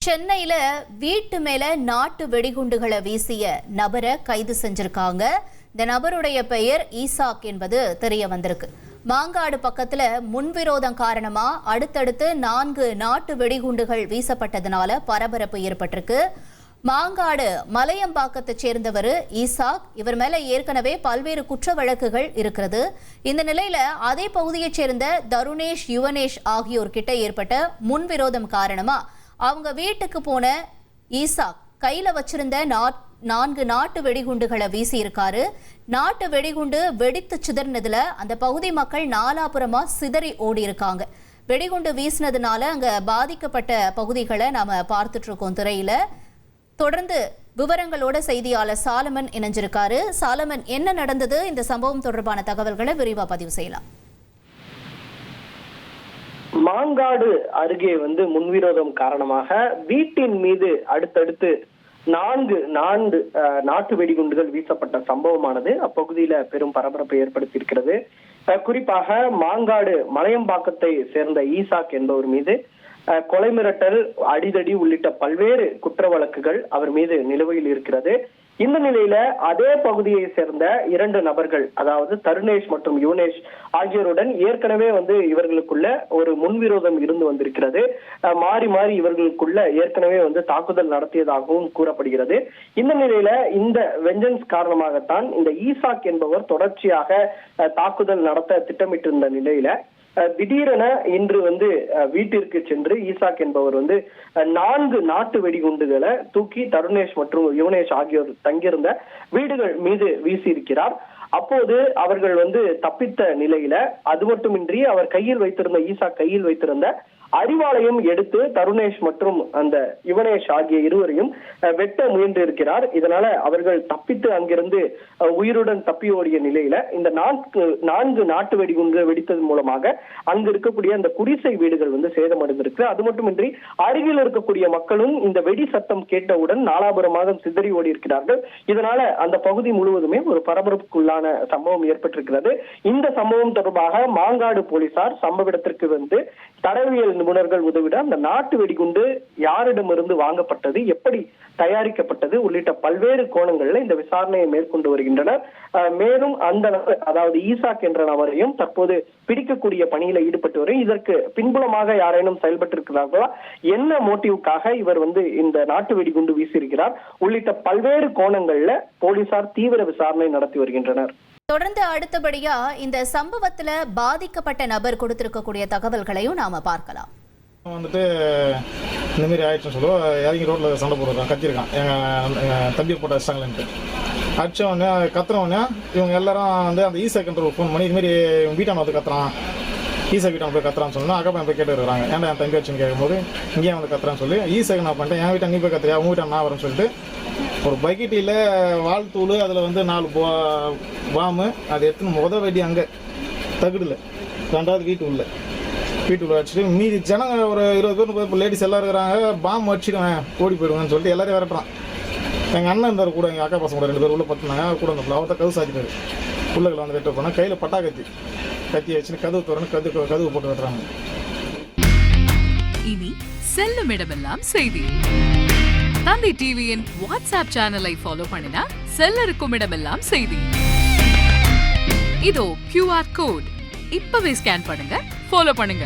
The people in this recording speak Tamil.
சென்னையில வீட்டு மேல நாட்டு வெடிகுண்டுகளை வீசிய நபரை கைது செஞ்சிருக்காங்க. இந்த நபருடைய பெயர் ஈசாக் என்பது தெரிய வந்திருக்கு. மாங்காடு பக்கத்துல முன்விரோதம் காரணமா அடுத்தடுத்து 4 நாட்டு வெடிகுண்டுகள் வீசப்பட்டதுனால பரபரப்பு ஏற்பட்டிருக்கு. மாங்காடு மலையம்பாக்கத்தை சேர்ந்தவர் ஈசாக். இவர் மேல ஏற்கனவே பல்வேறு குற்ற வழக்குகள் இருக்கிறது. இந்த நிலையில அதே பகுதியைச் சேர்ந்த தருணேஷ், யுவனேஷ் ஆகியோர்கிட்ட ஏற்பட்ட முன்விரோதம் காரணமா அவங்க வீட்டுக்கு போன ஈசாக் கையில வச்சிருந்த 4 நாட்டு வெடிகுண்டுகளை வீசி இருக்காரு. நாட்டு வெடிகுண்டு வெடித்து சிதறினதுல அந்த பகுதி மக்கள் நாலாபுரமா சிதறி ஓடி இருக்காங்க. வெடிகுண்டு வீசினதுனால அங்க பாதிக்கப்பட்ட பகுதிகளை நாம பார்த்துட்டு இருக்கோம் திரையில. தொடர்ந்து விவரங்களோட செய்தியாளர் சாலமன் இணைஞ்சிருக்காரு. சாலமன், என்ன நடந்தது? இந்த சம்பவம் தொடர்பான தகவல்களை விரிவா பதிவு செய்யலாம். மாங்காடு அருகே முன்விரோதம் காரணமாக வீட்டின் மீது அடுத்தடுத்து 4 நாட்டு வெடிகுண்டுகள் வீசப்பட்ட சம்பவமானது அப்பகுதியில பெரும் பரபரப்பை ஏற்படுத்தியிருக்கிறது. குறிப்பாக மாங்காடு மலையம்பாக்கத்தை சேர்ந்த ஈசாக் என்பவர் மீது கொலை மிரட்டல், அடிதடி உள்ளிட்ட பல்வேறு குற்ற வழக்குகள் அவர் மீது நிலுவையில் இருக்கிறது. இந்த நிலையில அதே பகுதியை சேர்ந்த 2 நபர்கள், அதாவது தருணேஷ் மற்றும் யுவனேஷ் ஆகியோருடன் ஏற்கனவே இவர்களுக்குள்ள ஒரு முன்விரோதம் இருந்து வந்திருக்கிறது. மாறி மாறி இவர்களுக்குள்ள ஏற்கனவே தாக்குதல் நடத்தியதாகவும் கூறப்படுகிறது. இந்த நிலையில இந்த வெஞ்சன்ஸ் காரணமாகத்தான் இந்த ஈசாக் என்பவர் தொடர்ச்சியாக தாக்குதல் நடத்த திட்டமிட்டிருந்த நிலையில திடீரென இன்று வீட்டிற்கு சென்று ஈசாக் என்பவர் 4 நாட்டு வெடிகுண்டுகளை தூக்கி தருணேஷ் மற்றும் யுவனேஷ் ஆகியோர் தங்கியிருந்த வீடுகள் மீது வீசி இருக்கிறார். அப்போது அவர்கள் தப்பித்த நிலையில அது மட்டுமின்றி அவர் ஈசாக் கையில் வைத்திருந்த அறிவாளையும் எடுத்து தருணேஷ் மற்றும் அந்த யுவனேஷ் ஆகிய இருவரையும் வெட்ட முயன்று இருக்கிறார். இதனால அவர்கள் தப்பித்து அங்கிருந்து உயிருடன் தப்பி ஓடிய நிலையில இந்த 4 நாட்டு வெடிகுண்டு வெடித்தது மூலமாக அங்கு இருக்கக்கூடிய அந்த குடிசை வீடுகள் சேதமடைந்திருக்கு. அது மட்டுமின்றி அருகில் இருக்கக்கூடிய மக்களும் இந்த வெடி சத்தம் கேட்டவுடன் நாலாபுரமாக சிதறி ஓடி இருக்கிறார்கள். இதனால அந்த பகுதி முழுவதுமே ஒரு பரபரப்புக்குள்ளான சம்பவம் ஏற்பட்டிருக்கிறது. இந்த சம்பவம் தொடர்பாக மாங்காடு போலீசார் சம்பவ இடத்திற்கு தடயவியல் நிபுணர்கள் உதவிட அந்த நாட்டு வெடிகுண்டு யாரிடமிருந்து வாங்கப்பட்டது, எப்படி தயாரிக்கப்பட்டது உள்ளிட்ட பல்வேறு கோணங்கள்ல இந்த விசாரணையை மேற்கொண்டு வருகின்றனர். மேலும் அந்த நபர், அதாவது ஈசாக் என்ற நபரையும் தற்போது பிடிக்கக்கூடிய பணியில ஈடுபட்டு வரும். இதற்கு பின்புலமாக யாரேனும் செயல்பட்டிருக்கிறார்களா, என்ன மோட்டிவுக்காக இவர் இந்த நாட்டு வெடிகுண்டு வீசியிருக்கிறார் உள்ளிட்ட பல்வேறு கோணங்கள்ல போலீசார் தீவிர விசாரணை நடத்தி வருகின்றனர். தொடர்ந்து அடுத்தபடியா இந்த சம்பவத்துல பாதிக்கப்பட்ட நபர் கொடுத்திருக்கக்கூடிய தகவல்களையும் நாம பார்க்கலாம். இந்த மாதிரி ஆயிடுச்சுன்னு சொல்லுவோம், இறங்கி ரோட்ல சண்டை போடுறான், கத்திருக்கான், எங்க தம்பி போட்ட வச்சிட்டாங்களேன்ட்டு அடிச்சவொடனே கத்துறவொடனே இவங்க எல்லாரும் அந்த ஈசாக்குன்ற ஒரு ஃபோன் பண்ணி இது மாதிரி வீட்டான கத்துறான், ஈசாக் வீட்டான போய் கத்துறான்னு சொன்னா அக்கா பையன் போய் கேட்டு இருக்காங்க. ஏன்டா என் தம்பி வச்சுன்னு கேட்கும்போது இங்கேயே கத்துறான்னு சொல்லி ஈசாக்கு நான் பண்ணிட்டேன், என் வீட்டை நீ போய் கத்துறியா, உங்க வீட்டை நான் வரேன்னு சொல்லிட்டு ஒரு பக்கெட்டில் வாழ்த்தூள், அதில் 4 பாம்பு, அதை எடுத்துன்னு வெடி அங்கே தகுடில் 2வது வீட்டுக்குள்ள அடிச்சுட்டு மீதி ஜனங்க ஒரு 20 பேர், இப்போ லேடிஸ் எல்லாம் இருக்கிறாங்க, பாம்பு அடிச்சுடுவேன் ஓடி போயிடுவேன்னு சொல்லிட்டு எல்லாரையும் விரட்டுறான். எங்கள் அண்ணன் இருந்தார் கூட, எங்கள் அக்கா பசங்க கூட 2 பேர் உள்ள பார்த்துனாங்க, கூட இருந்தப்பல அவர் தான் கதவு சாத்திட்டாரு. பிள்ளைகளை வெட்ட போனால் கையில் பட்டா கத்தி வச்சுன்னு கதவு தோறன்னு கதவு போட்டு வெட்டுறாங்க. இனி செல்லும் இடமெல்லாம் செய்தி. தந்தை டிவியின் வாட்ஸ்அப் சேனலை ஃபாலோ பண்ணினா செல்ல இருக்கும் இடமெல்லாம் செய்தி. இதோ QR கோட், இப்பவே ஸ்கேன் பண்ணுங்க, ஃபாலோ பண்ணுங்க.